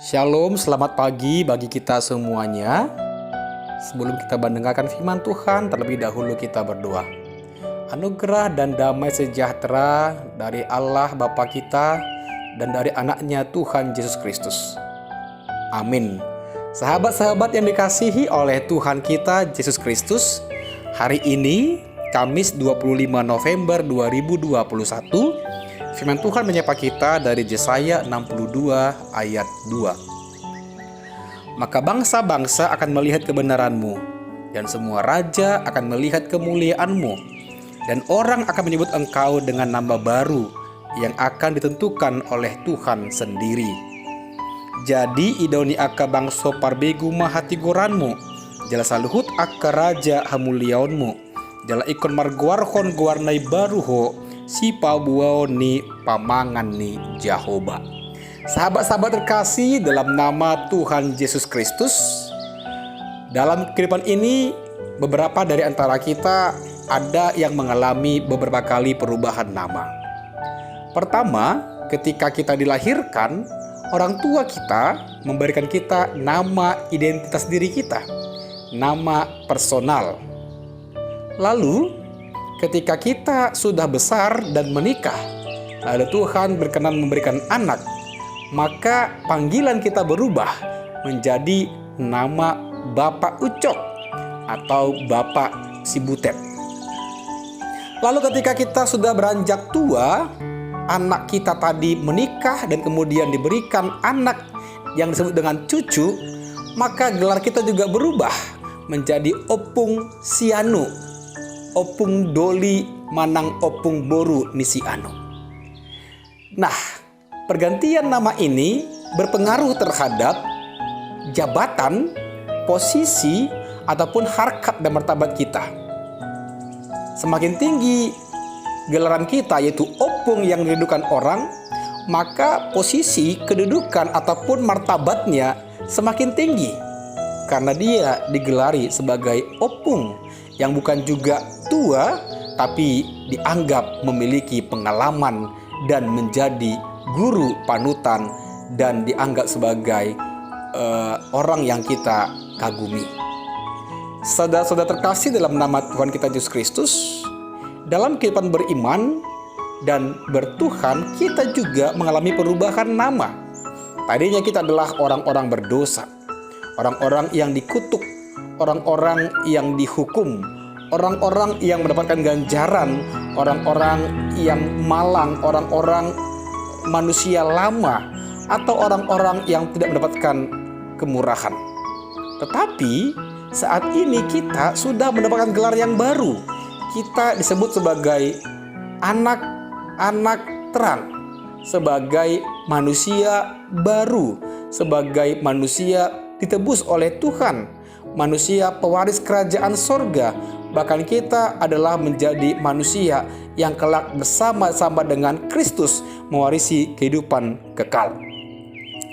Shalom, selamat pagi bagi kita semuanya. Sebelum kita mendengarkan firman Tuhan, terlebih dahulu kita berdoa. Anugerah dan damai sejahtera dari Allah Bapa kita dan dari anaknya Tuhan Yesus Kristus. Amin. Sahabat-sahabat yang dikasihi oleh Tuhan kita Yesus Kristus, hari ini Kamis 25 November 2021, firman Tuhan menyapa kita dari Yesaya 62 ayat 2. Maka bangsa-bangsa akan melihat kebenaranmu, dan semua raja akan melihat kemuliaanmu, dan orang akan menyebut engkau dengan nama baru yang akan ditentukan oleh Tuhan sendiri. Jadi idoni aka bangso parbegu mahati goranmu, jala saluhut aka raja hamuliaonmu, jala ikon marguarhon guarnai baruho, si pabuao ni pamangan ni Jehovah. Sahabat-sahabat terkasih dalam nama Tuhan Yesus Kristus, dalam kehidupan ini beberapa dari antara kita ada yang mengalami beberapa kali perubahan nama. Pertama, ketika kita dilahirkan, orang tua kita memberikan kita nama identitas diri kita, nama personal. Lalu ketika kita sudah besar dan menikah, lalu Tuhan berkenan memberikan anak, maka panggilan kita berubah menjadi nama Bapak Ucok atau Bapak Sibutet. Lalu ketika kita sudah beranjak tua, anak kita tadi menikah dan kemudian diberikan anak yang disebut dengan cucu, maka gelar kita juga berubah menjadi Opung Sianu, Opung Doli Manang Opung Boru Nisiano. Nah, pergantian nama ini berpengaruh terhadap jabatan, posisi, ataupun harkat dan martabat kita. Semakin tinggi gelaran kita, yaitu opung yang didudukan orang, maka posisi, kedudukan, ataupun martabatnya semakin tinggi. Karena dia digelari sebagai opung yang bukan juga tua, tapi dianggap memiliki pengalaman dan menjadi guru panutan dan dianggap sebagai orang yang kita kagumi. Saudara-saudara terkasih dalam nama Tuhan kita Yesus Kristus, dalam kehidupan beriman dan bertuhan, kita juga mengalami perubahan nama. Tadinya kita adalah orang-orang berdosa, orang-orang yang dikutuk, orang-orang yang dihukum, orang-orang yang mendapatkan ganjaran, orang-orang yang malang, orang-orang manusia lama, atau orang-orang yang tidak mendapatkan kemurahan. Tetapi saat ini kita sudah mendapatkan gelar yang baru. Kita disebut sebagai anak-anak terang, sebagai manusia baru, sebagai manusia ditebus oleh Tuhan, manusia pewaris kerajaan sorga. Bahkan kita adalah menjadi manusia yang kelak bersama-sama dengan Kristus mewarisi kehidupan kekal.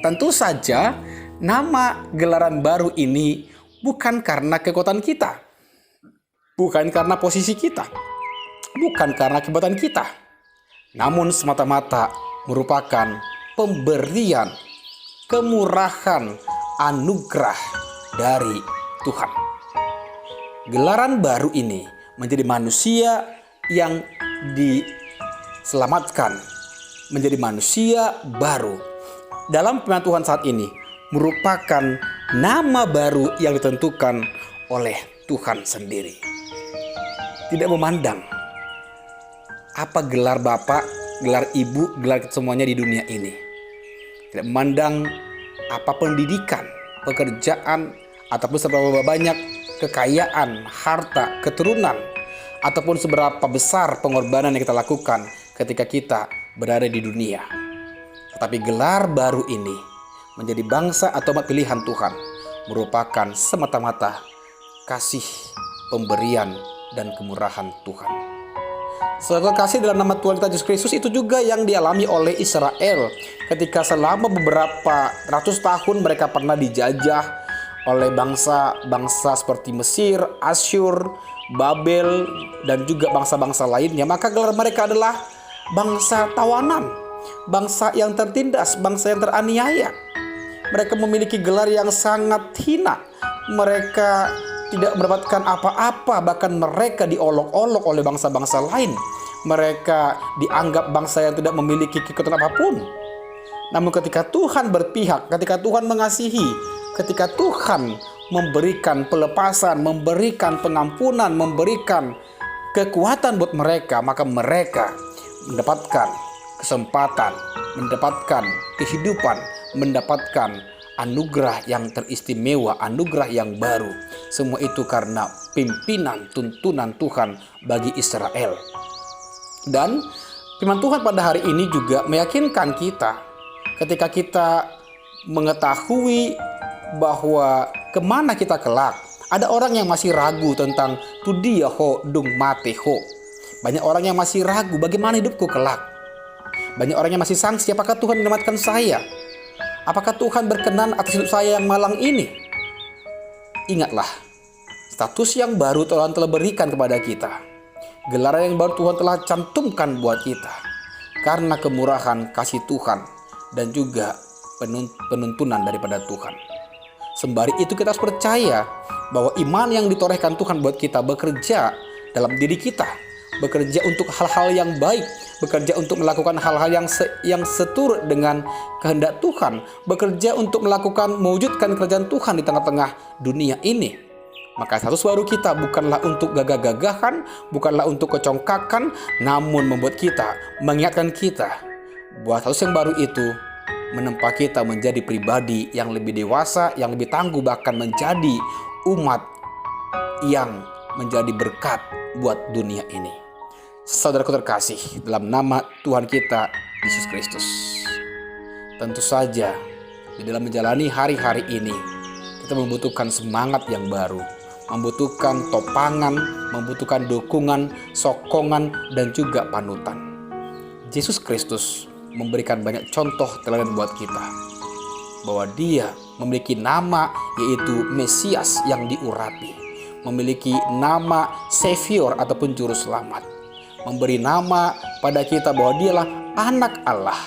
Tentu saja nama gelaran baru ini bukan karena kekuatan kita, bukan karena posisi kita, bukan karena kehebatan kita, namun semata-mata merupakan pemberian, kemurahan, anugerah dari Tuhan. Gelaran baru ini menjadi manusia yang diselamatkan, menjadi manusia baru. Dalam firman Tuhan saat ini merupakan nama baru yang ditentukan oleh Tuhan sendiri. Tidak memandang apa gelar bapak, gelar ibu, gelar semuanya di dunia ini. Tidak memandang apa pendidikan, pekerjaan, ataupun seberapa banyak kekayaan, harta, keturunan, ataupun seberapa besar pengorbanan yang kita lakukan ketika kita berada di dunia. Tetapi gelar baru ini menjadi bangsa atau umat pilihan Tuhan merupakan semata-mata kasih, pemberian, dan kemurahan Tuhan. Saudara kasih dalam nama Tuhan kita Yesus Kristus, itu juga yang dialami oleh Israel ketika selama beberapa ratus tahun mereka pernah dijajah oleh bangsa-bangsa seperti Mesir, Asyur, Babel, dan juga bangsa-bangsa lainnya. Maka gelar mereka adalah bangsa tawanan, bangsa yang tertindas, bangsa yang teraniaya. Mereka memiliki gelar yang sangat hina. Mereka tidak mendapatkan apa-apa, bahkan mereka diolok-olok oleh bangsa-bangsa lain. Mereka dianggap bangsa yang tidak memiliki kekuatan apapun. Namun ketika Tuhan berpihak, ketika Tuhan mengasihi, ketika Tuhan memberikan pelepasan, memberikan pengampunan, memberikan kekuatan buat mereka, maka mereka mendapatkan kesempatan, mendapatkan kehidupan, mendapatkan anugerah yang teristimewa, anugerah yang baru. Semua itu karena pimpinan tuntunan Tuhan bagi Israel. Dan firman Tuhan pada hari ini juga meyakinkan kita ketika kita mengetahui bahwa kemana kita kelak. Ada orang yang masih ragu tentang tudia ho dung mate ho. Banyak orang yang masih ragu bagaimana hidupku kelak. Banyak orang yang masih sangsi, apakah Tuhan menyelamatkan saya? Apakah Tuhan berkenan atas hidup saya yang malang ini? Ingatlah, status yang baru Tuhan telah berikan kepada kita. Gelaran yang baru Tuhan telah cantumkan buat kita. Karena kemurahan kasih Tuhan dan juga penuntunan daripada Tuhan. Sembari itu kita harus percaya bahwa iman yang ditorehkan Tuhan buat kita bekerja dalam diri kita. Bekerja untuk hal-hal yang baik, bekerja untuk melakukan hal-hal yang seturut dengan kehendak Tuhan, bekerja untuk mewujudkan kerajaan Tuhan di tengah-tengah dunia ini. Maka status baru kita bukanlah untuk gagah-gagahan, bukanlah untuk kecongkakan, namun membuat kita, mengingatkan kita bahwa status yang baru itu menempa kita menjadi pribadi yang lebih dewasa, yang lebih tangguh, bahkan menjadi umat yang menjadi berkat buat dunia ini. Saudaraku terkasih, dalam nama Tuhan kita Yesus Kristus, tentu saja di dalam menjalani hari-hari ini kita membutuhkan semangat yang baru, membutuhkan topangan, membutuhkan dukungan, sokongan, dan juga panutan. Yesus Kristus memberikan banyak contoh teladan buat kita bahwa Dia memiliki nama yaitu Mesias yang diurapi, memiliki nama Savior ataupun Juru Selamat, memberi nama pada kita bahwa Dialah Anak Allah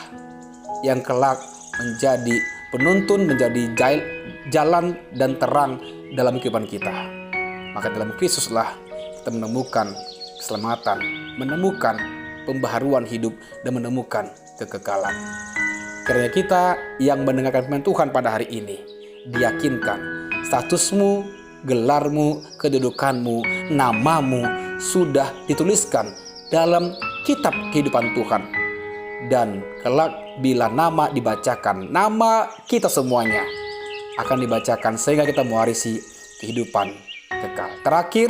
yang kelak menjadi penuntun, menjadi jalan dan terang dalam kehidupan kita. Maka dalam Kristuslah kita menemukan keselamatan, menemukan pembaharuan hidup, dan menemukan kekekalan. Karena kita yang mendengarkan firman Tuhan pada hari ini, diyakinkan statusmu, gelarmu, kedudukanmu, namamu sudah dituliskan dalam kitab kehidupan Tuhan. Dan kelak bila nama dibacakan, nama kita semuanya akan dibacakan sehingga kita mewarisi kehidupan kekal. Terakhir,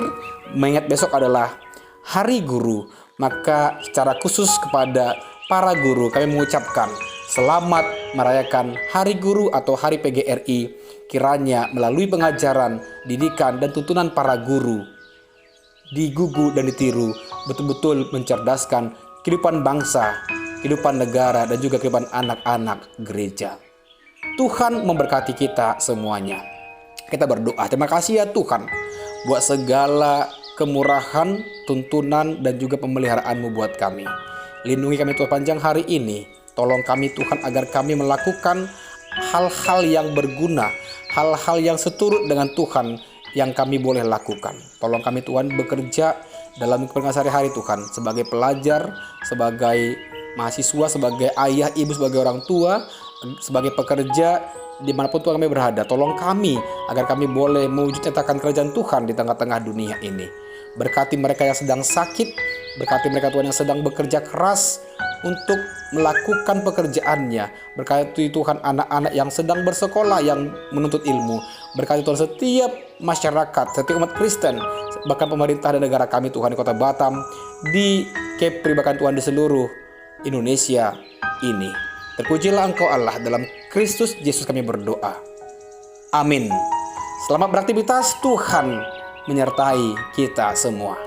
mengingat besok adalah Hari Guru, maka secara khusus kepada para guru kami mengucapkan selamat merayakan Hari Guru atau Hari PGRI. Kiranya melalui pengajaran, didikan, dan tuntunan para guru digugu dan ditiru, betul-betul mencerdaskan kehidupan bangsa, kehidupan negara, dan juga kehidupan anak-anak gereja. Tuhan memberkati kita semuanya. Kita berdoa, terima kasih ya Tuhan buat segala kemurahan, tuntunan, dan juga pemeliharaanmu buat kami. Lindungi kami Tuhan panjang hari ini. Tolong kami Tuhan agar kami melakukan hal-hal yang berguna, hal-hal yang seturut dengan Tuhan yang kami boleh lakukan. Tolong kami Tuhan bekerja dalam kehidupan sehari-hari Tuhan, sebagai pelajar, sebagai mahasiswa, sebagai ayah, ibu, sebagai orang tua, sebagai pekerja, dimanapun Tuhan kami berada. Tolong kami agar kami boleh mewujud nyatakan kerajaan Tuhan di tengah-tengah dunia ini. Berkati mereka yang sedang sakit, berkati mereka Tuhan yang sedang bekerja keras untuk melakukan pekerjaannya. Berkati Tuhan anak-anak yang sedang bersekolah, yang menuntut ilmu. Berkati Tuhan setiap masyarakat, setiap umat Kristen, bahkan pemerintah dan negara kami Tuhan di Kota Batam, di Kepri, bahkan Tuhan di seluruh Indonesia ini. Terpujilah Engkau Allah, dalam Kristus Yesus kami berdoa. Amin. Selamat beraktivitas, Tuhan menyertai kita semua.